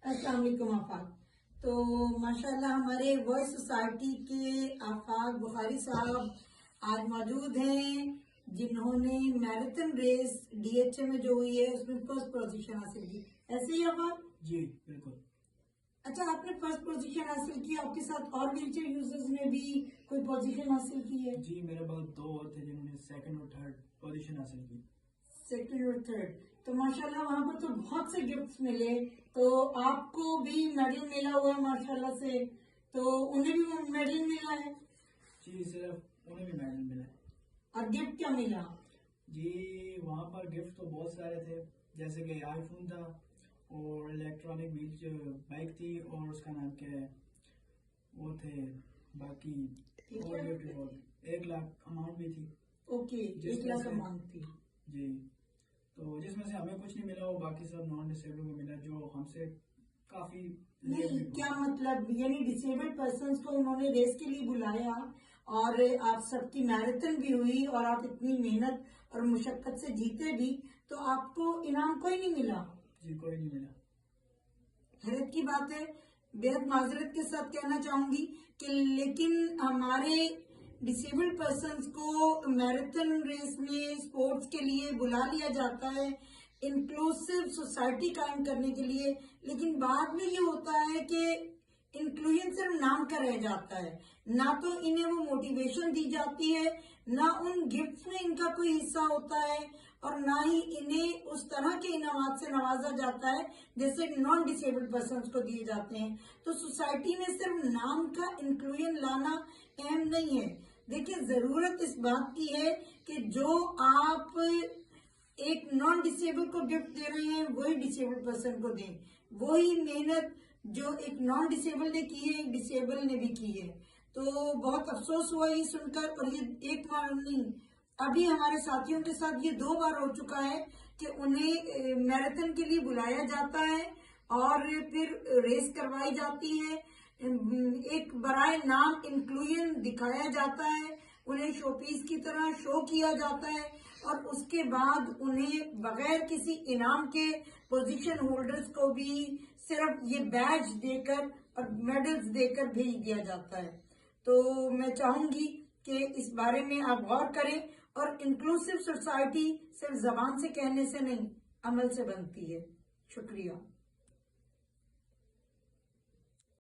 السلام علیکم آفاق. تو ماشاءاللہ ہمارے وائس سوسائٹی کے آفاق بخاری صاحب آج موجود ہیں جنہوں نے marathon race D H A میں جو ہوئی ہے اس میں فرسٹ پوزیشن حاصل کی. ایسے ہی آفاق؟ جی بالکل. اچھا، آپ نے فرسٹ پوزیشن حاصل کی، آپ کے ساتھ اور ویل چیئر یوزرز نے بھی کوئی پوزیشن حاصل کی ہے؟ جی میرے پاس 2 اور تھے جنہوں نے سیکنڈ اور تھرڈ پوزیشن حاصل کی. سیکنڈ اور تھرڈ. تو ماشاءاللہ وہاں پر تو بہت سے گفٹس ملے. تو آپ کو بھی میڈل ملا ہوا ہے ماشاءاللہ سے، تو انہیں بھی میڈل ملا ہے؟ جی صرف انہیں بھی میڈل ملا ہے. اور گفٹ کیا ملا؟ جی وہاں پر گفٹ تو بہت سارے تھے، جیسے کہ آئی فون تھا اور الیکٹرانک ویل بائک تھی اور اس کا نام کیا ہے وہ تھے، باقی اور گفٹ 1 لاکھ اماؤنٹ بھی تھی. اوکے، 1 لاکھ اماؤنٹ تھی. جی تو جس میں سے ہمیں کچھ نہیں ملا، وہ باقی سب نان ڈسیبل کو ملا جو ہم سے کافی. نہیں، کیا مطلب؟ یعنی ڈسیبلڈ پرسنس کو انہوں نے ریس کے لیے بلایا اور آپ سب کی میراتھن بھی ہوئی اور آپ اتنی محنت اور مشقت سے جیتے بھی، تو آپ کو انعام کوئی نہیں ملا؟ جی کوئی نہیں ملا. حیرت کی بات ہے. بےحد معذرت کے ساتھ کہنا چاہوں گی کہ لیکن ہمارے ڈسیبلڈ پرسنس کو میراتھن ریس میں اسپورٹس کے لیے بلا لیا جاتا ہے انکلوسیو سوسائٹی قائم کرنے کے لیے، لیکن بعد میں یہ ہوتا ہے کہ انکلوژن صرف نام کا رہ جاتا ہے. نہ تو انہیں وہ موٹیویشن دی جاتی ہے، نہ ان گفٹس میں ان کا کوئی حصہ ہوتا ہے، اور نہ ہی انہیں اس طرح کے انعامات سے نوازا جاتا ہے جیسے نان ڈسیبلڈ پرسنس کو دیے جاتے ہیں. تو سوسائٹی میں صرف نام کا انکلوژن لانا اہم نہیں ہے. دیکھیں، ضرورت اس بات کی ہے کہ جو آپ ایک نان ڈسیبل کو گفٹ دے رہے ہیں وہی ڈسیبل پرسن کو دیں. وہی محنت جو ایک نان ڈسیبل نے کی ہے ایک ڈسیبل نے بھی کی ہے. تو بہت افسوس ہوا یہ سن کر، اور یہ ایک بار نہیں، ابھی ہمارے ساتھیوں کے ساتھ یہ 2 بار ہو چکا ہے کہ انہیں میراتھن کے لیے بلایا جاتا ہے اور پھر ریس کروائی جاتی ہے. ایک برائے نام انکلوژن دکھایا جاتا ہے، انہیں شو پیس کی طرح شو کیا جاتا ہے، اور اس کے بعد انہیں بغیر کسی انعام کے پوزیشن ہولڈرز کو بھی صرف یہ بیج دے کر اور میڈلز دے کر بھیج دیا جاتا ہے. تو میں چاہوں گی کہ اس بارے میں آپ غور کریں، اور انکلوسیو سوسائٹی صرف زبان سے کہنے سے نہیں، عمل سے بنتی ہے. شکریہ.